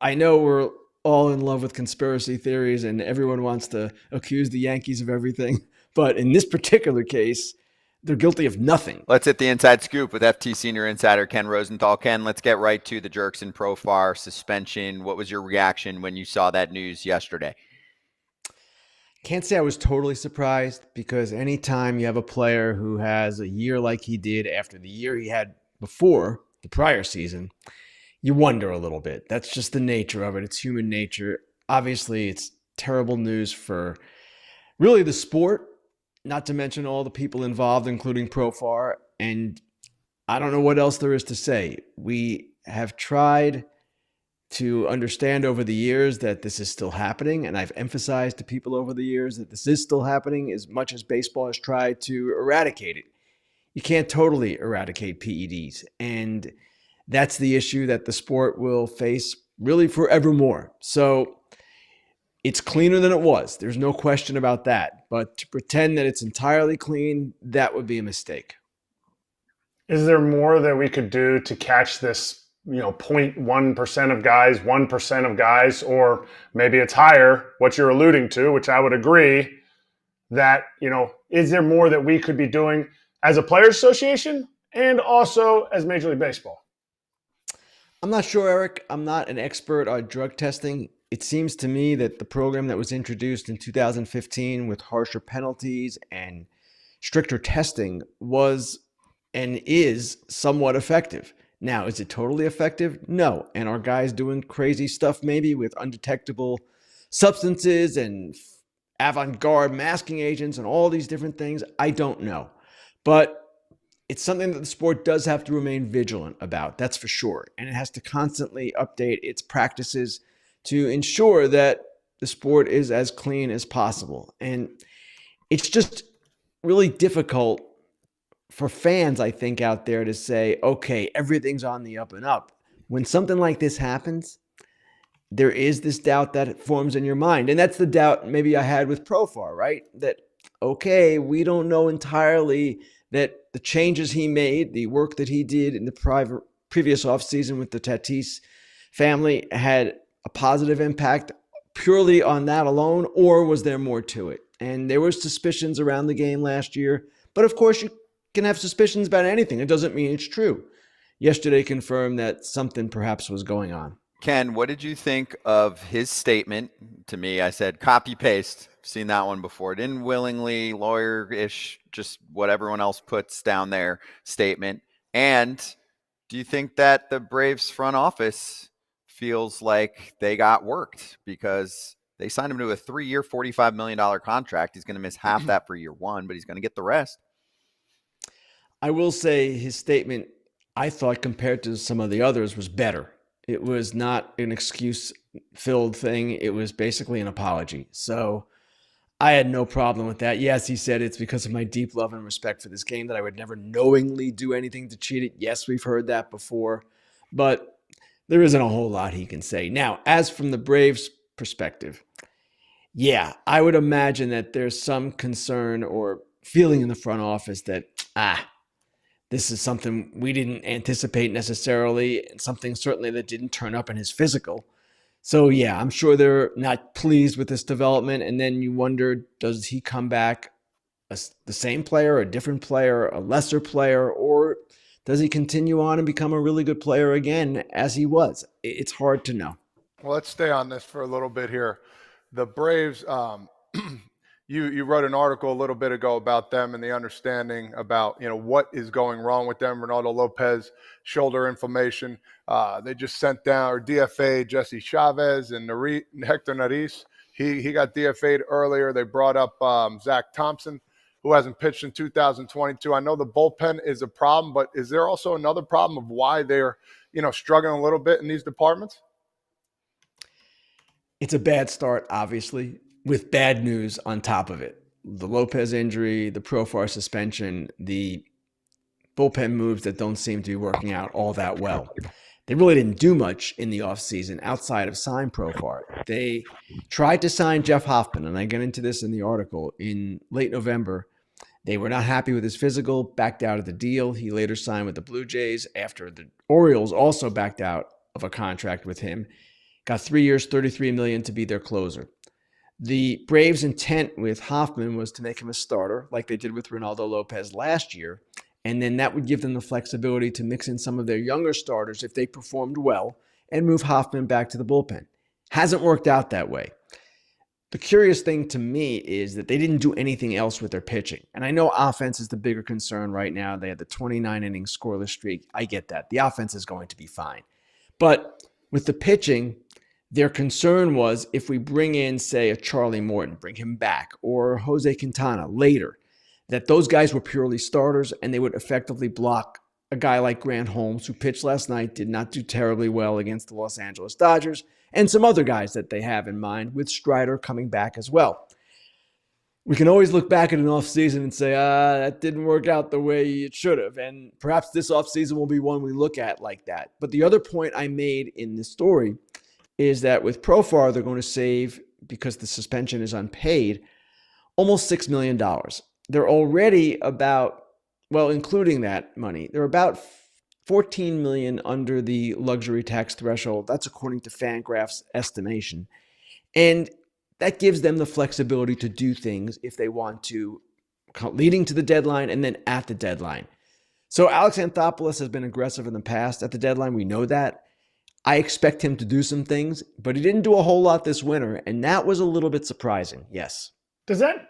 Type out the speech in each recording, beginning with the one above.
I know we're all in love with conspiracy theories and everyone wants to accuse the Yankees of everything. But in this particular case, they're guilty of nothing. Let's hit the inside scoop with FT Senior Insider Ken Rosenthal. Ken, let's get right to the Jurickson Profar suspension. What was your reaction when you saw that news yesterday? Can't say I was totally surprised because anytime you have a player who has a year like he did after the year he had before the prior season, you wonder a little bit. That's just the nature of it. It's human nature. Obviously, it's terrible news for really the sport, not to mention all the people involved, including Profar. And I don't know what else there is to say. We have tried to understand over the years that this is still happening. And I've emphasized to people over the years that this is still happening as much as baseball has tried to eradicate it. You can't totally eradicate PEDs. And that's the issue that the sport will face really forevermore. So it's cleaner than it was. There's no question about that. But to pretend that it's entirely clean, that would be a mistake. Is there more that we could do to catch this, 0.1% of guys, 1% of guys, or maybe it's higher, what you're alluding to, which I would agree that, is there more that we could be doing as a players association and also as Major League Baseball? I'm not sure, Eric. I'm not an expert on drug testing. It seems to me that the program that was introduced in 2015 with harsher penalties and stricter testing was and is somewhat effective. Now, is it totally effective? No. And are guys doing crazy stuff maybe with undetectable substances and avant-garde masking agents and all these different things? I don't know. But it's something that the sport does have to remain vigilant about, that's for sure. And it has to constantly update its practices to ensure that the sport is as clean as possible. And it's just really difficult for fans, I think, out there to say, okay, everything's on the up and up. When something like this happens, there is this doubt that forms in your mind. And that's the doubt maybe I had with Profar, right? That, okay, we don't know entirely that the changes he made, the work that he did in the previous offseason with the Tatis family had a positive impact purely on that alone, or was there more to it? And there were suspicions around the game last year. But of course, you can have suspicions about anything. It doesn't mean it's true. Yesterday confirmed that something perhaps was going on. Ken, what did you think of his statement? To me, I said copy paste. Seen that one before. Didn't willingly, lawyer-ish, just what everyone else puts down there statement. And do you think that the Braves front office feels like they got worked because they signed him to a 3-year, $45 million contract? He's going to miss half that for year one, but he's going to get the rest. I will say his statement, I thought, compared to some of the others, was better. It was not an excuse-filled thing. It was basically an apology. So I had no problem with that. Yes, he said it's because of my deep love and respect for this game that I would never knowingly do anything to cheat it. Yes, we've heard that before. But there isn't a whole lot he can say. Now, as from the Braves' perspective, yeah, I would imagine that there's some concern or feeling in the front office that, this is something we didn't anticipate necessarily, and something certainly that didn't turn up in his physical. So, yeah, I'm sure they're not pleased with this development. And then you wonder, does he come back the same player, a different player, a lesser player, or does he continue on and become a really good player again as he was? It's hard to know. Well, let's stay on this for a little bit here. The Braves, you wrote an article a little bit ago about them and the understanding about, what is going wrong with them. Ronaldo Lopez, shoulder inflammation. They just sent down or DFA'd Jesse Chavez and Hector Neris. He got DFA'd earlier. They brought up Zach Thompson, who hasn't pitched in 2022. I know the bullpen is a problem, but is there also another problem of why they're, struggling a little bit in these departments? It's a bad start, obviously, with bad news on top of it. The Lopez injury, the Profar suspension, the bullpen moves that don't seem to be working out all that well. They really didn't do much in the offseason outside of sign Profar. They tried to sign Jeff Hoffman, and I get into this in the article, in late November. They were not happy with his physical, backed out of the deal. He later signed with the Blue Jays after the Orioles also backed out of a contract with him. got 3 years, $33 million to be their closer. The Braves' intent with Hoffman was to make him a starter, like they did with Ronaldo Lopez last year, and then that would give them the flexibility to mix in some of their younger starters if they performed well and move Hoffman back to the bullpen. Hasn't worked out that way. The curious thing to me is that they didn't do anything else with their pitching. And I know offense is the bigger concern right now. They had the 29-inning scoreless streak. I get that. The offense is going to be fine. But with the pitching, their concern was if we bring in, say, a Charlie Morton, bring him back, or Jose Quintana later, that those guys were purely starters and they would effectively block a guy like Grant Holmes, who pitched last night, did not do terribly well against the Los Angeles Dodgers, and some other guys that they have in mind, with Strider coming back as well. We can always look back at an offseason and say, that didn't work out the way it should have. And perhaps this offseason will be one we look at like that. But the other point I made in this story is that with Profar, they're going to save, because the suspension is unpaid, almost $6 million. They're already about, well, including that money, they're about $14 million under the luxury tax threshold. That's according to Fangraph's estimation. And that gives them the flexibility to do things if they want to, leading to the deadline and then at the deadline. So Alex Anthopoulos has been aggressive in the past at the deadline. We know that. I expect him to do some things, but he didn't do a whole lot this winter, and that was a little bit surprising. Yes. Does that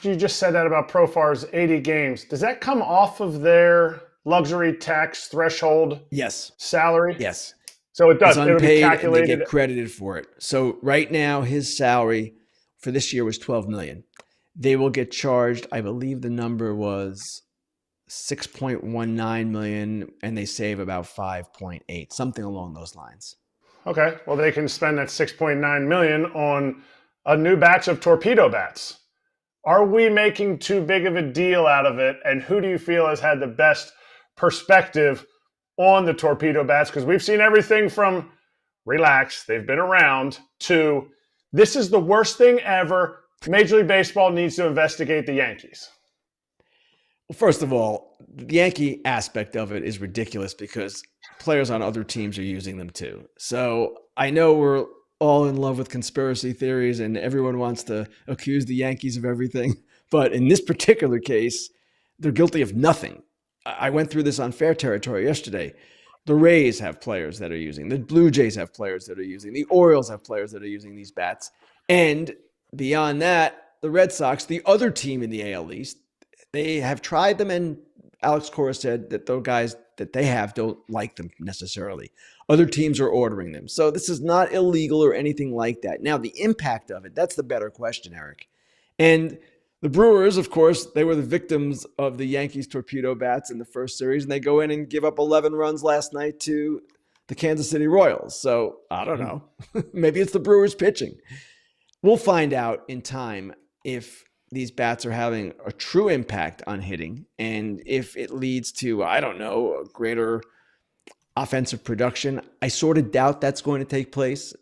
you just said that about Profar's 80 games. Does that come off of their luxury tax threshold? Yes. Salary? Yes. So it does. It's unpaid, it'll be calculated. and they get credited for it. So right now, his salary for this year was $12 million. They will get charged, I believe the number was $6.19 million, and they save about 5.8, something along those lines. Okay. Well, they can spend that $6.9 million on a new batch of Torpedo Bats. Are we making too big of a deal out of it? And who do you feel has had the best perspective on the Torpedo Bats? Because we've seen everything from relax, they've been around, to this is the worst thing ever. Major League Baseball needs to investigate the Yankees. Well, first of all, the Yankee aspect of it is ridiculous because players on other teams are using them too. So I know we're all in love with conspiracy theories and everyone wants to accuse the Yankees of everything. But in this particular case, they're guilty of nothing. I went through this on Fair Territory yesterday. The Rays have players that are using, the Blue Jays have players that are using, the Orioles have players that are using these bats. And beyond that, the Red Sox, the other team in the AL East, they have tried them, and Alex Cora said that those guys that they have don't like them necessarily. Other teams are ordering them. So this is not illegal or anything like that. Now, the impact of it, that's the better question, Eric. And the Brewers, of course, they were the victims of the Yankees Torpedo Bats in the first series, and they go in and give up 11 runs last night to the Kansas City Royals. So I don't know. Maybe it's the Brewers pitching. We'll find out in time if these bats are having a true impact on hitting and if it leads to, I don't know, a greater offensive production. I sort of doubt that's going to take place.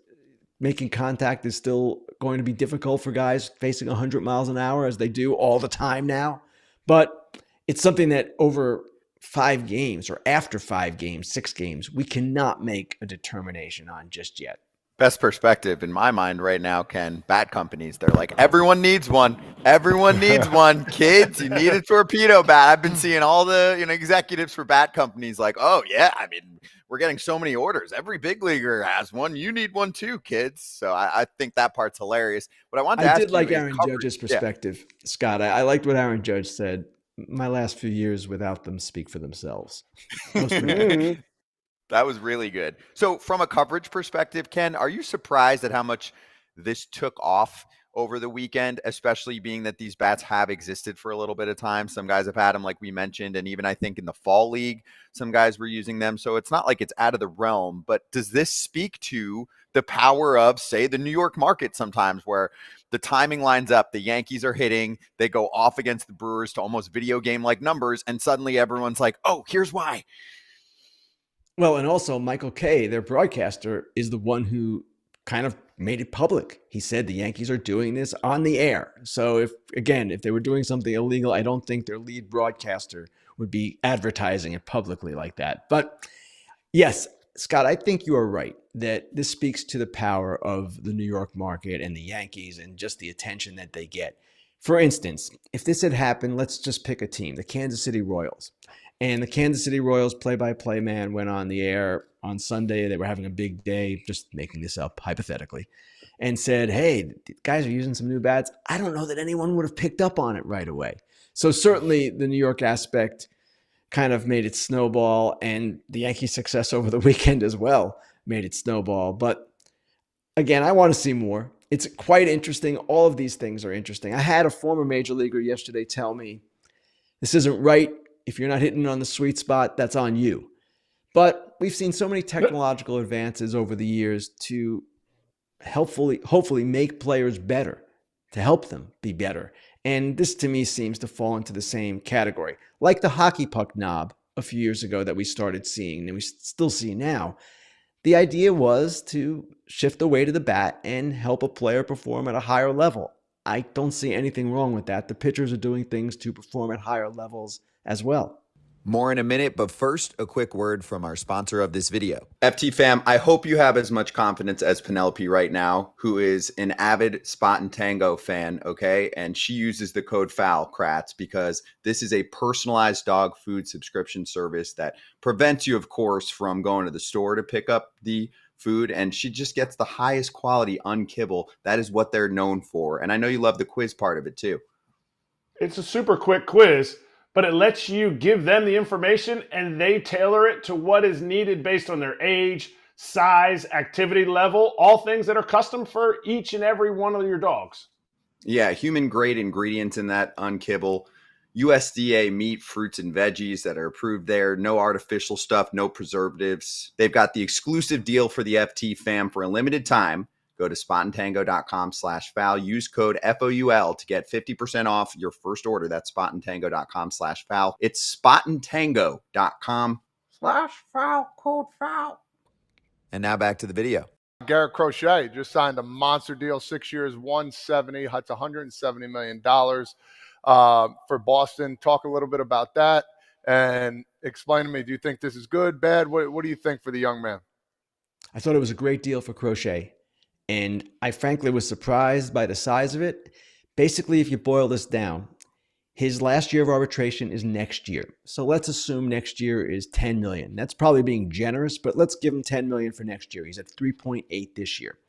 Making contact is still going to be difficult for guys facing 100 miles an hour, as they do all the time now. But it's something that over 5 games or after 5 games, 6 games, we cannot make a determination on just yet. Best perspective in my mind right now, Ken, bat companies, they're like, everyone needs one. Everyone needs one. Kids, you need a torpedo bat. I've been seeing all the executives for bat companies like, oh, yeah, I mean, we're getting so many orders. Every big leaguer has one. You need one too, kids. So I think that part's hilarious. But I did like Aaron Judge's perspective, yeah. Scott. I liked what Aaron Judge said. My last few years without them speak for themselves. That was really good. So from a coverage perspective, Ken, are you surprised at how much this took off over the weekend, especially being that these bats have existed for a little bit of time? Some guys have had them, like we mentioned, and even I think in the fall league, some guys were using them. So it's not like it's out of the realm, but does this speak to the power of, say, the New York market sometimes, where the timing lines up, the Yankees are hitting, they go off against the Brewers to almost video game-like numbers, and suddenly everyone's like, oh, here's why. Well, and also Michael Kay, their broadcaster, is the one who kind of made it public. He said the Yankees are doing this on the air. So if they were doing something illegal, I don't think their lead broadcaster would be advertising it publicly like that. But yes, Scott, I think you are right that this speaks to the power of the New York market and the Yankees and just the attention that they get. For instance, if this had happened, let's just pick a team, the Kansas City Royals. And the Kansas City Royals play-by-play man went on the air on Sunday. They were having a big day, just making this up hypothetically, and said, hey, the guys are using some new bats. I don't know that anyone would have picked up on it right away. So certainly the New York aspect kind of made it snowball, and the Yankees' success over the weekend as well made it snowball. But again, I want to see more. It's quite interesting. All of these things are interesting. I had a former major leaguer yesterday tell me, this isn't right. If you're not hitting on the sweet spot, that's on you. But we've seen so many technological advances over the years to hopefully make players better, to help them be better. And this to me seems to fall into the same category. Like the hockey puck knob a few years ago that we started seeing and we still see now. The idea was to shift the weight of the bat and help a player perform at a higher level. I don't see anything wrong with that. The pitchers are doing things to perform at higher levels as well. More in a minute, but first, a quick word from our sponsor of this video. FT fam, I hope you have as much confidence as Penelope right now, who is an avid Spot and Tango fan, okay? And she uses the code FOUL, Kratz, because this is a personalized dog food subscription service that prevents you, of course, from going to the store to pick up the food, and she just gets the highest quality unkibble. That is what they're known for. And I know you love the quiz part of it too. It's a super quick quiz, but it lets you give them the information and they tailor it to what is needed based on their age, size, activity level, all things that are custom for each and every one of your dogs. Yeah, human grade ingredients in that unkibble. USDA meat, fruits, and veggies that are approved there. No artificial stuff, no preservatives. They've got the exclusive deal for the FT fam for a limited time. Go to spotandtango.com/foul. Use code FOUL to get 50% off your first order. That's spotandtango.com/foul. It's spotandtango.com/foul, code FOUL. And now back to the video. Garrett Crochet just signed a monster deal, 6 years, 170. That's $170 million for Boston. Talk a little bit about that and explain to me, do you think this is good, bad? What do you think for the young man? I thought it was a great deal for Crochet. And I frankly was surprised by the size of it. Basically, if you boil this down, his last year of arbitration is next year. So let's assume next year is $10 million. That's probably being generous, but let's give him $10 million for next year. He's at 3.8 this year.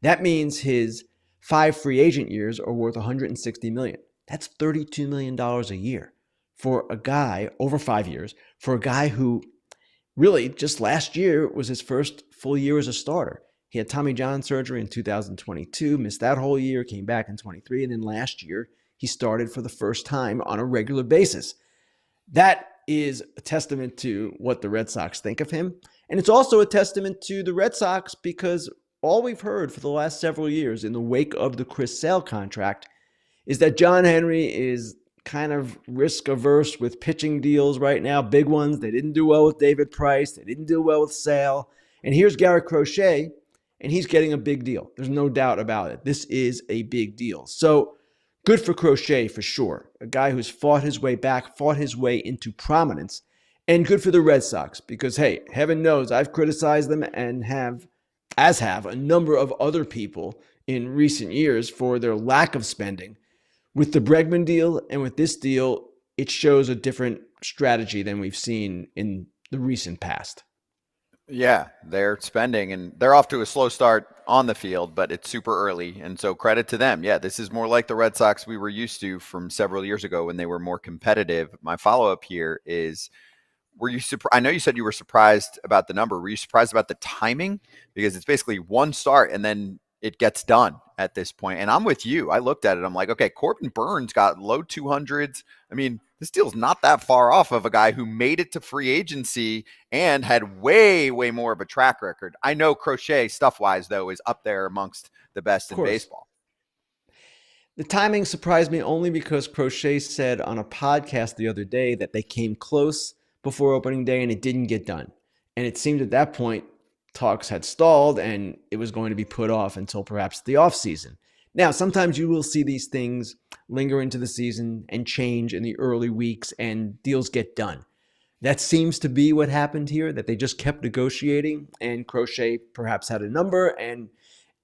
That means his 5 free agent years are worth $160 million. That's $32 million a year for a guy over 5 years, for a guy who really just last year was his first full year as a starter. He had Tommy John surgery in 2022, missed that whole year, came back in 23, and then last year he started for the first time on a regular basis. That is a testament to what the Red Sox think of him. And it's also a testament to the Red Sox because all we've heard for the last several years in the wake of the Chris Sale contract is that John Henry is kind of risk averse with pitching deals right now, big ones. They didn't do well with David Price. They didn't do well with Sale. And here's Garrett Crochet, and he's getting a big deal. There's no doubt about it. This is a big deal. So good for Crochet for sure. A guy who's fought his way back, fought his way into prominence. And good for the Red Sox because, hey, heaven knows I've criticized them and have a number of other people in recent years for their lack of spending. With the Bregman deal and with this deal, it shows a different strategy than we've seen in the recent past. Yeah, they're spending and they're off to a slow start on the field, but it's super early. And so credit to them. Yeah, this is more like the Red Sox we were used to from several years ago when they were more competitive. My follow-up here is, were you surprised? I know you said you were surprised about the number. Were you surprised about the timing? Because it's basically one start and then it gets done at this point. And I'm with you. I looked at it. I'm like, okay, Corbin Burns got low 200s. I mean, this deal's not that far off of a guy who made it to free agency and had way, way more of a track record. I know Crochet, stuff-wise, though, is up there amongst the best in baseball. The timing surprised me only because Crochet said on a podcast the other day that they came close before opening day and it didn't get done. And it seemed at that point talks had stalled and it was going to be put off until perhaps the offseason. Now, sometimes you will see these things linger into the season and change in the early weeks and deals get done. That seems to be what happened here, that they just kept negotiating, and Crochet perhaps had a number, and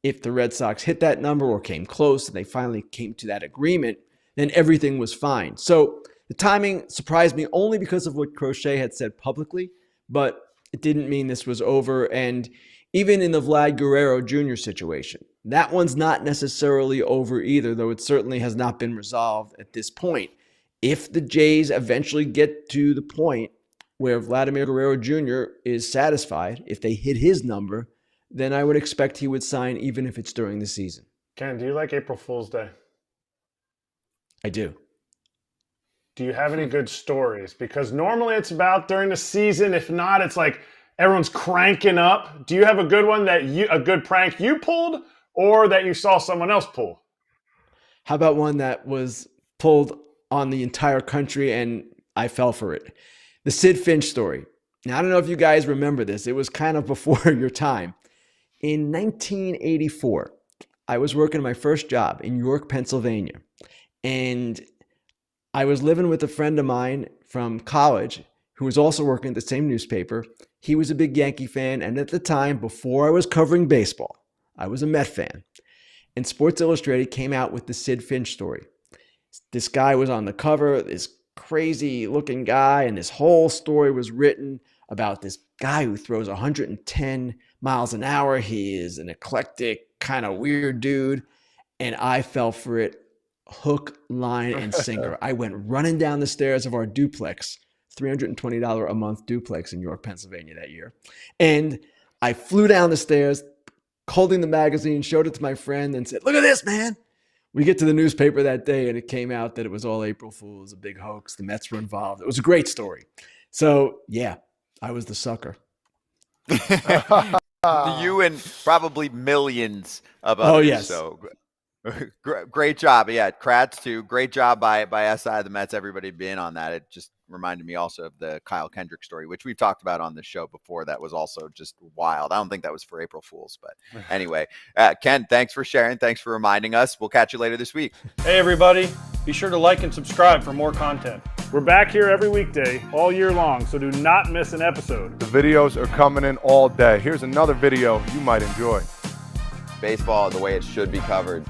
if the Red Sox hit that number or came close and they finally came to that agreement, then everything was fine. So the timing surprised me only because of what Crochet had said publicly, but it didn't mean this was over. And even in the Vlad Guerrero Jr. situation, that one's not necessarily over either, though it certainly has not been resolved at this point. If the Jays eventually get to the point where Vladimir Guerrero Jr. is satisfied, if they hit his number, then I would expect he would sign even if it's during the season. Ken, do you like April Fool's Day? I do. Do you have any good stories? Because normally it's about during the season. If not, it's like everyone's cranking up. Do you have a good one a good prank you pulled or that you saw someone else pull? How about one that was pulled on the entire country and I fell for it? The Sid Finch story. Now, I don't know if you guys remember this. It was kind of before your time. In 1984, I was working my first job in York, Pennsylvania, and I was living with a friend of mine from college who was also working at the same newspaper. He was a big Yankee fan, and at the time, before I was covering baseball, I was a Met fan. And Sports Illustrated came out with the Sid Finch story. This guy was on the cover, this crazy-looking guy, and this whole story was written about this guy who throws 110 miles an hour. He is an eclectic, kind of weird dude. And I fell for it hook, line, and sinker. I went running down the stairs of our duplex, $320 a month duplex in York, Pennsylvania that year. And I flew down the stairs, holding the magazine, showed it to my friend, and said, "Look at this, man." We get to the newspaper that day, and it came out that it was all April Fool's, a big hoax. The Mets were involved. It was a great story. So, yeah, I was the sucker. You and probably millions of others. Oh, yes. So great job. Yeah, Kratz too. Great job by SI, the Mets, everybody being on that. It just reminded me also of the Kyle Kendrick story, which we've talked about on the show before. That was also just wild. I don't think that was for April Fools, but anyway, Ken, thanks for sharing. Thanks for reminding us. We'll catch you later this week. Hey, everybody. Be sure to like and subscribe for more content. We're back here every weekday, all year long, so do not miss an episode. The videos are coming in all day. Here's another video you might enjoy. Baseball the way it should be covered.